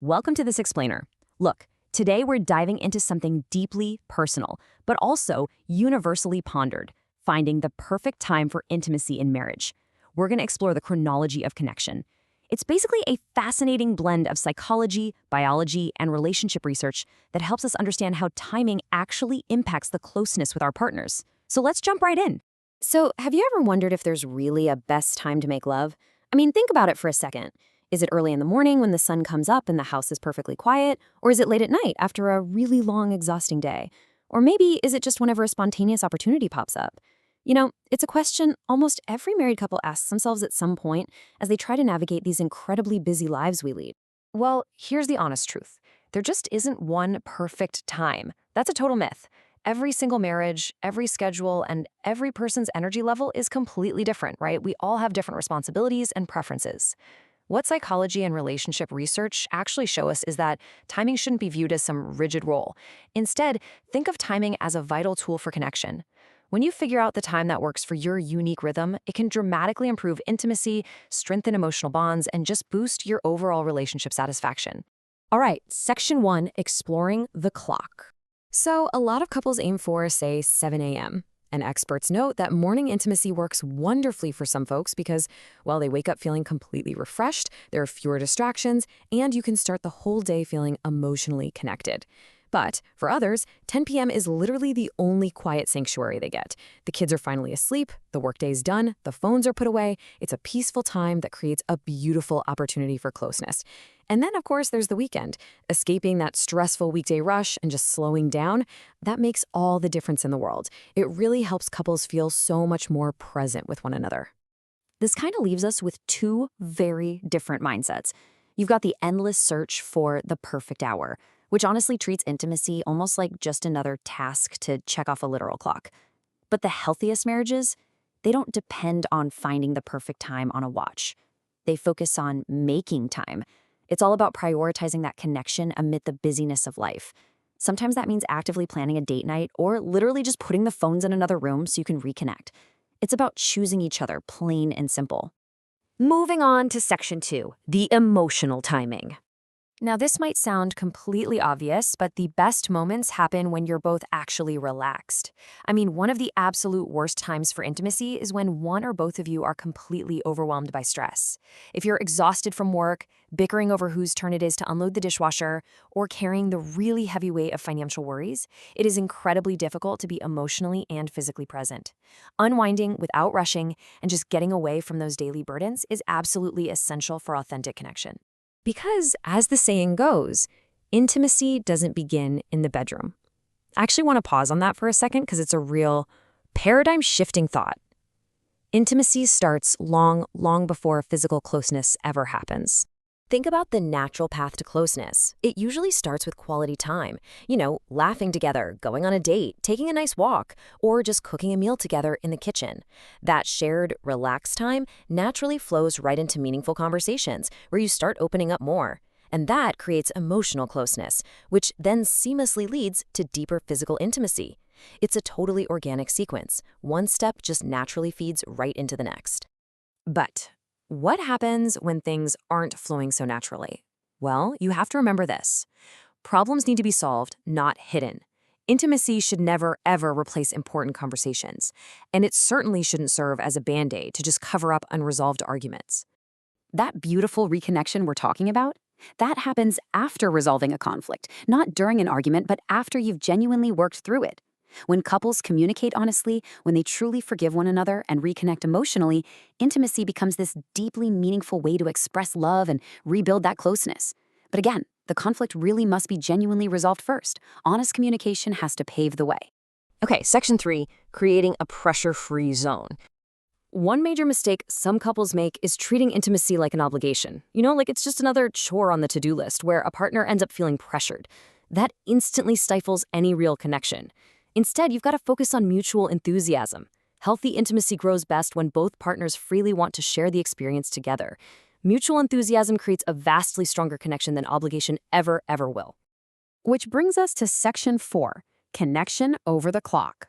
Welcome to This Explainer. Look, today we're diving into something deeply personal, but also universally pondered, finding the perfect time for intimacy in marriage. We're going to explore the chronology of connection. It's basically a fascinating blend of psychology, biology, and relationship research that helps us understand how timing actually impacts the closeness with our partners. So let's jump right in. So, have you ever wondered if there's really a best time to make love? I mean, think about it for a second. Is it early in the morning when the sun comes up and the house is perfectly quiet? Or is it late at night after a really long, exhausting day? Or maybe is it just whenever a spontaneous opportunity pops up? It's a question almost every married couple asks themselves at some point as they try to navigate these incredibly busy lives we lead. Well, here's the honest truth. There just isn't one perfect time. That's a total myth. Every single marriage, every schedule, and every person's energy level is completely different, right? We all have different responsibilities and preferences. What psychology and relationship research actually show us is that timing shouldn't be viewed as some rigid role. Instead, think of timing as a vital tool for connection. When you figure out the time that works for your unique rhythm, it can dramatically improve intimacy, strengthen emotional bonds, and just boost your overall relationship satisfaction. All right, Section 1, Exploring the Clock. So a lot of couples aim for, say, 7 a.m. And experts note that morning intimacy works wonderfully for some folks because, well, they wake up feeling completely refreshed, there are fewer distractions, and you can start the whole day feeling emotionally connected. But for others, 10 p.m. is literally the only quiet sanctuary they get. The kids are finally asleep, the workday's done, the phones are put away. It's a peaceful time that creates a beautiful opportunity for closeness. And then, of course, there's the weekend. Escaping that stressful weekday rush and just slowing down, that makes all the difference in the world. It really helps couples feel so much more present with one another. This kind of leaves us with two very different mindsets. You've got the endless search for the perfect hour, which honestly treats intimacy almost like just another task to check off a literal clock. But the healthiest marriages, they don't depend on finding the perfect time on a watch. They focus on making time. It's all about prioritizing that connection amid the busyness of life. Sometimes that means actively planning a date night or literally just putting the phones in another room so you can reconnect. It's about choosing each other, plain and simple. Moving on to Section 2, the emotional timing. Now, this might sound completely obvious, but the best moments happen when you're both actually relaxed. I mean, one of the absolute worst times for intimacy is when one or both of you are completely overwhelmed by stress. If you're exhausted from work, bickering over whose turn it is to unload the dishwasher, or carrying the really heavy weight of financial worries, it is incredibly difficult to be emotionally and physically present. Unwinding without rushing and just getting away from those daily burdens is absolutely essential for authentic connection. Because, as the saying goes, intimacy doesn't begin in the bedroom. I actually want to pause on that for a second because it's a real paradigm-shifting thought. Intimacy starts long before physical closeness ever happens. Think about the natural path to closeness. It usually starts with quality time. Laughing together, going on a date, taking a nice walk, or just cooking a meal together in the kitchen. That shared, relaxed time naturally flows right into meaningful conversations where you start opening up more. And that creates emotional closeness, which then seamlessly leads to deeper physical intimacy. It's a totally organic sequence. One step just naturally feeds right into the next. But what happens when things aren't flowing so naturally? Well, you have to remember this. Problems need to be solved, not hidden. Intimacy should never, ever replace important conversations. And it certainly shouldn't serve as a band-aid to just cover up unresolved arguments. That beautiful reconnection we're talking about, that happens after resolving a conflict, not during an argument, but after you've genuinely worked through it. When couples communicate honestly, when they truly forgive one another and reconnect emotionally, intimacy becomes this deeply meaningful way to express love and rebuild that closeness. But again, the conflict really must be genuinely resolved first. Honest communication has to pave the way. Okay, Section 3, creating a pressure-free zone. One major mistake some couples make is treating intimacy like an obligation. Like it's just another chore on the to-do list where a partner ends up feeling pressured. That instantly stifles any real connection. Instead, you've got to focus on mutual enthusiasm. Healthy intimacy grows best when both partners freely want to share the experience together. Mutual enthusiasm creates a vastly stronger connection than obligation ever will. Which brings us to Section 4, connection over the clock.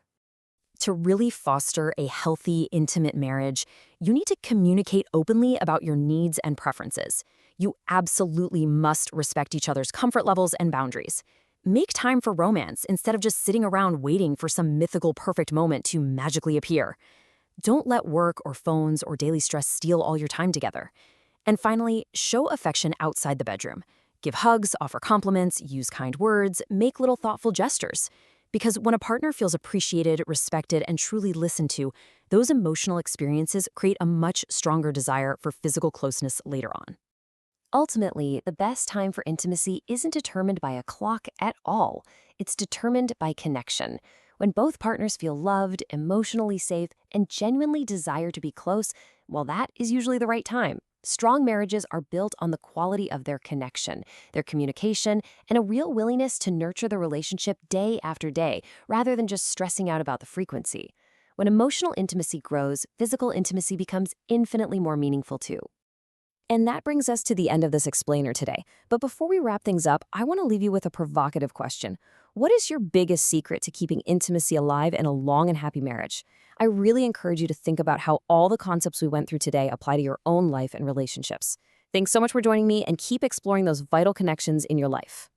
To really foster a healthy, intimate marriage, you need to communicate openly about your needs and preferences. You absolutely must respect each other's comfort levels and boundaries. Make time for romance instead of just sitting around waiting for some mythical perfect moment to magically appear. Don't let work or phones or daily stress steal all your time together. And finally, show affection outside the bedroom. Give hugs, offer compliments, use kind words, make little thoughtful gestures. Because when a partner feels appreciated, respected, and truly listened to, those emotional experiences create a much stronger desire for physical closeness later on. Ultimately, the best time for intimacy isn't determined by a clock at all. It's determined by connection. When both partners feel loved, emotionally safe, and genuinely desire to be close, well, that is usually the right time. Strong marriages are built on the quality of their connection, their communication, and a real willingness to nurture the relationship day after day, rather than just stressing out about the frequency. When emotional intimacy grows, physical intimacy becomes infinitely more meaningful too. And that brings us to the end of this explainer today. But before we wrap things up, I want to leave you with a provocative question. What is your biggest secret to keeping intimacy alive in a long and happy marriage? I really encourage you to think about how all the concepts we went through today apply to your own life and relationships. Thanks so much for joining me, and keep exploring those vital connections in your life.